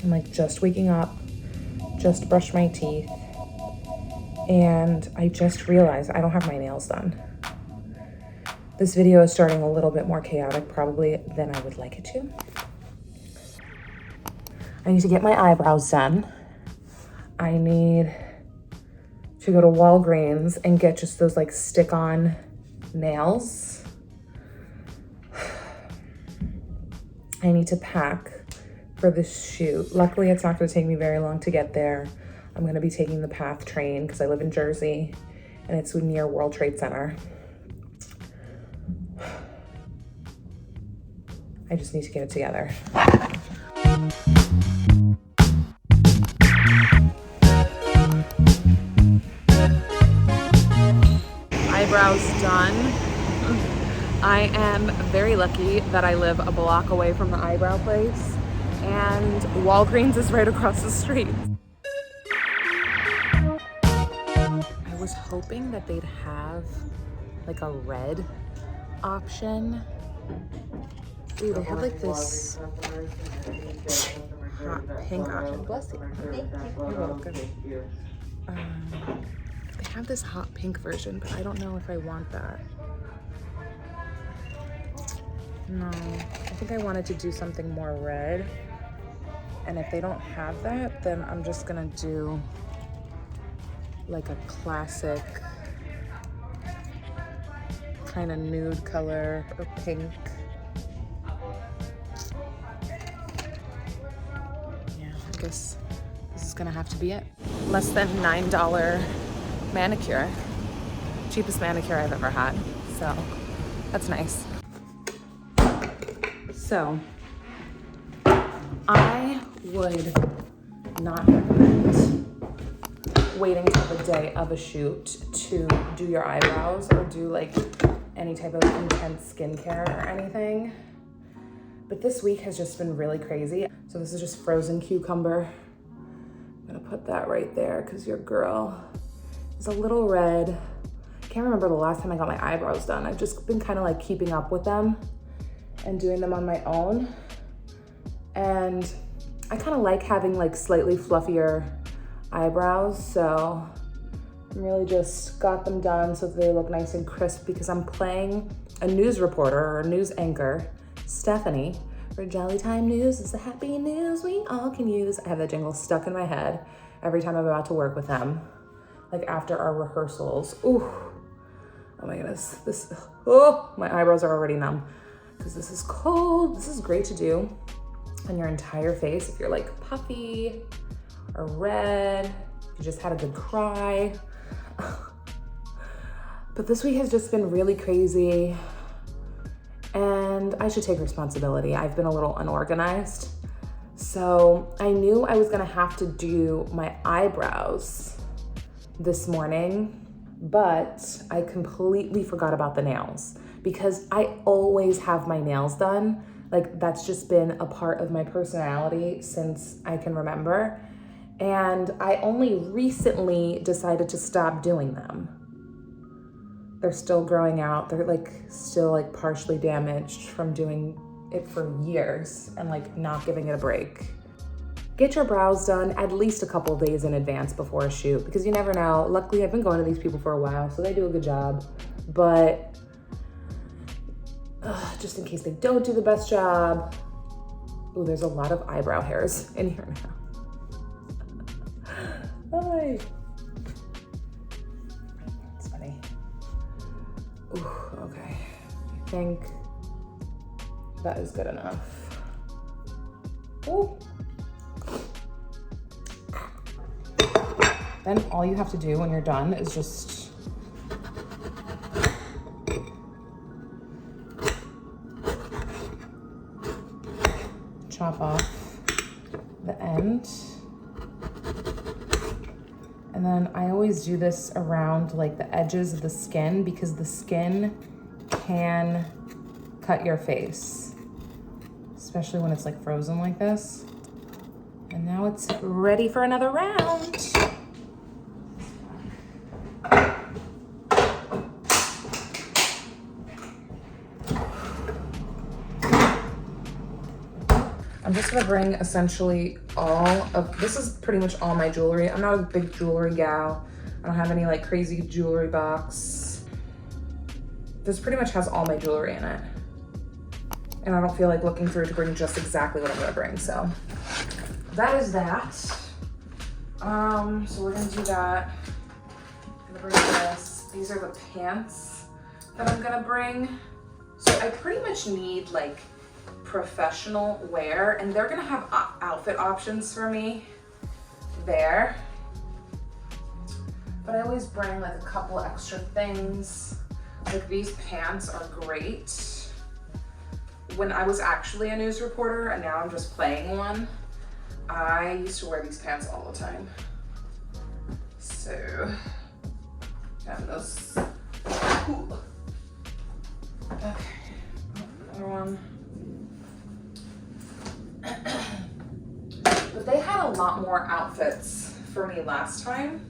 I'm like just waking up, just brushed my teeth, and I just realized I don't have my nails done. This video is starting a little bit more chaotic probably than I would like it to. I need to get my eyebrows done. I need to go to Walgreens and get just those like stick-on nails. I need to pack for this shoot. Luckily, it's not gonna take me very long to get there. I'm gonna be taking the PATH train because I live in Jersey and it's near World Trade Center. I just need to get it together. Eyebrows done. I am very lucky that I live a block away from the eyebrow place and Walgreens is right across the street. I was hoping that they'd have like a red option. Ooh, they have like this hot pink option. Bless you. You're welcome. They have this hot pink version, but I don't know if I want that. No, I think I wanted to do something more red. And if they don't have that, then I'm just gonna do like a classic kind of nude color or pink. I guess this is gonna have to be it. Less than $9 manicure. Cheapest manicure I've ever had, so that's nice. So, I would not recommend waiting till the day of a shoot to do your eyebrows or do like any type of intense skincare or anything. But this week has just been really crazy. So this is just frozen cucumber. I'm gonna put that right there because your girl is a little red. Can't remember the last time I got my eyebrows done. I've just been kind of like keeping up with them and doing them on my own. And I kind of like having like slightly fluffier eyebrows. So I'm really just got them done so that they look nice and crisp because I'm playing a news reporter or a news anchor, Stephanie, for Jolly Time News. It's the happy news we all can use. I have that jingle stuck in my head every time I'm about to work with them. Like after our rehearsals. Ooh, oh my goodness. My eyebrows are already numb because this is cold. This is great to do on your entire face if you're like puffy or red, if you just had a good cry. But this week has just been really crazy. And I should take responsibility. I've been a little unorganized. So I knew I was gonna have to do my eyebrows this morning, but I completely forgot about the nails because I always have my nails done. Like that's just been a part of my personality since I can remember. And I only recently decided to stop doing them. They're still growing out. They're like still like partially damaged from doing it for years and like not giving it a break. Get your brows done at least a couple days in advance before a shoot because you never know. Luckily, I've been going to these people for a while, so they do a good job. But just in case they don't do the best job. Oh, there's a lot of eyebrow hairs in here now. Hi. Ooh, okay, I think that is good enough. Ooh. Then all you have to do when you're done is just chop off the end. And then I always do this around like the edges of the skin because the skin can cut your face, especially when it's like frozen like this. And now it's ready for another round. I'm just gonna bring essentially this is pretty much all my jewelry. I'm not a big jewelry gal. I don't have any like crazy jewelry box. This pretty much has all my jewelry in it. And I don't feel like looking through to bring just exactly what I'm gonna bring, so. That is that. So we're gonna do that. I'm gonna bring this. These are the pants that I'm gonna bring. So I pretty much need like professional wear, and they're gonna have outfit options for me there. But I always bring like a couple extra things. Like these pants are great. When I was actually a news reporter and now I'm just playing one, I used to wear these pants all the time. So, got those. Ooh. Okay, another one. But they had a lot more outfits for me last time.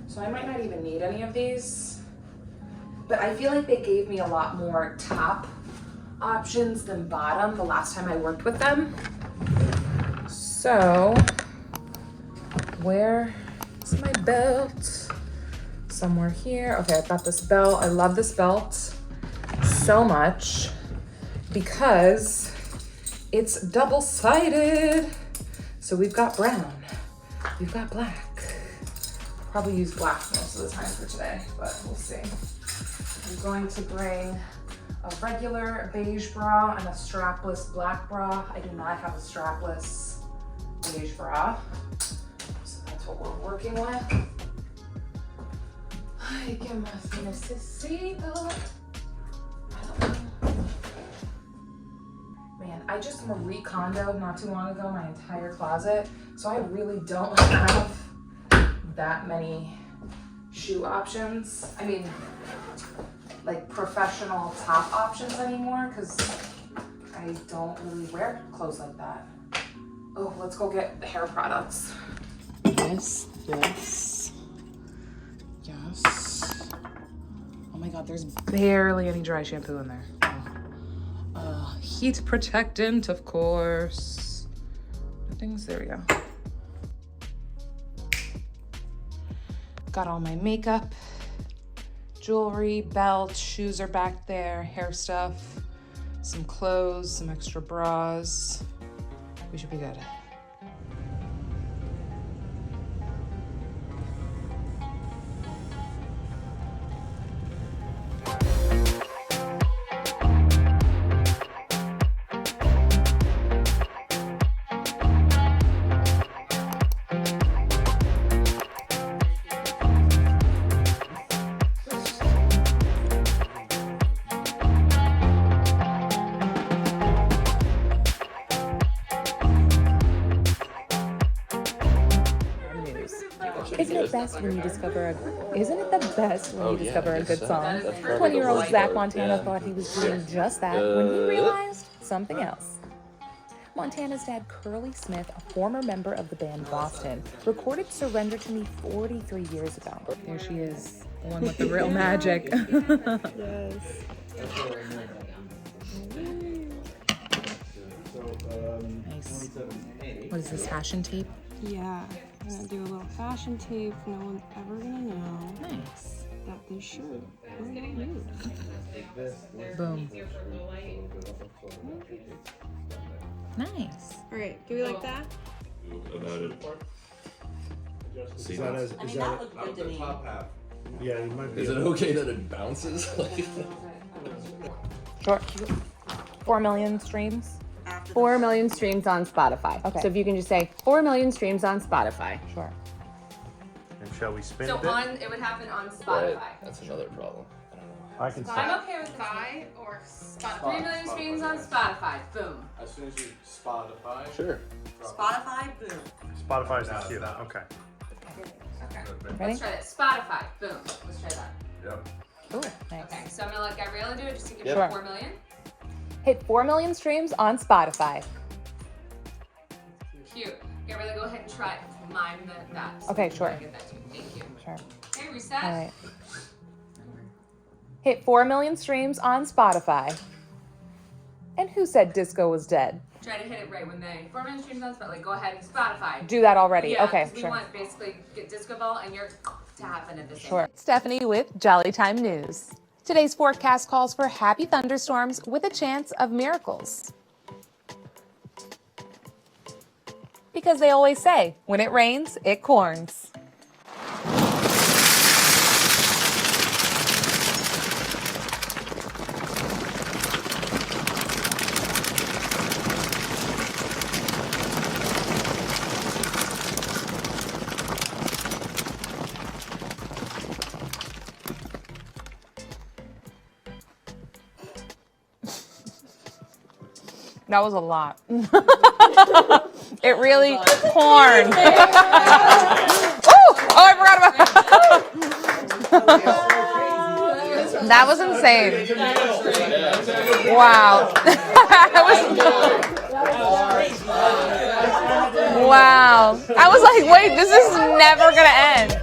So I might not even need any of these. But I feel like they gave me a lot more top options than bottom the last time I worked with them. So, where is my belt? Somewhere here. Okay, I've got this belt. I love this belt so much because it's double-sided. So we've got brown, we've got black. Probably use black most of the time for today, but we'll see. I'm going to bring a regular beige bra and a strapless black bra. I do not have a strapless beige bra, so that's what we're working with. Ay, ¿qué más necesito? I don't know. Man, I just Marie Kondo'd not too long ago my entire closet, so I really don't have that many shoe options. I mean, like professional top options anymore, because I don't really wear clothes like that. Oh, let's go get the hair products. Yes. Oh my God, there's barely any dry shampoo in there. Heat protectant, of course. Nothing's, there we go. Got all my makeup, jewelry, belt, shoes are back there, hair stuff, some clothes, some extra bras. We should be good. Isn't it the best when you discover a good song? 20-year-old Zach Montana thought he was doing just that when he realized something else. Montana's dad, Curly Smith, a former member of the band Boston, recorded Surrender to Me 43 years ago. There she is, the one with the real magic. Yes. Nice. What is this, fashion tape? Yeah, I'm gonna do a little fashion tape. No one's ever gonna know. Nice. That this shirt is getting used. Boom. Nice. All right, do we like that? About it. See, that looked good to me. yeah, you might be. is it okay that it bounces? Sure. 4 million streams. 4 million streams on Spotify. Okay. So if you can just say 4 million streams on Spotify. Sure. And shall we spin So it? it would happen on Right. Spotify. That's another problem. I don't know. I can say. I'm okay with Spotify or Spotify. 3 million streams on Spotify. Boom. As soon as you Spotify. Sure. Spotify. Boom. Spotify's the cue. Okay. Okay. Ready? Let's try that. Spotify. Boom. Let's try that. Yep. Ooh, nice. Okay. So I'm gonna let Gabriela do it just to give Yep. her Sure. 4 million. Hit 4 million streams on Spotify. Cute. Gabriela, go ahead and try mime that. Okay, sure. I'll give that to you. Thank you. Sure. Okay, reset. All right. Hit 4 million streams on Spotify. And who said disco was dead? Try to hit it right when they 4 million streams on Spotify. Like, go ahead and Spotify. Do that already. Yeah, Okay, 'cause we sure. want basically get Disco Ball and your to happen at the same Sure. time. Stephanie with Jolly Time News. Today's forecast calls for happy thunderstorms with a chance of miracles. Because they always say, when it rains, it corns. That was a lot. It really corn. Oh, I forgot about that. That was insane. Wow. Wow. I was like, wait, this is never gonna end.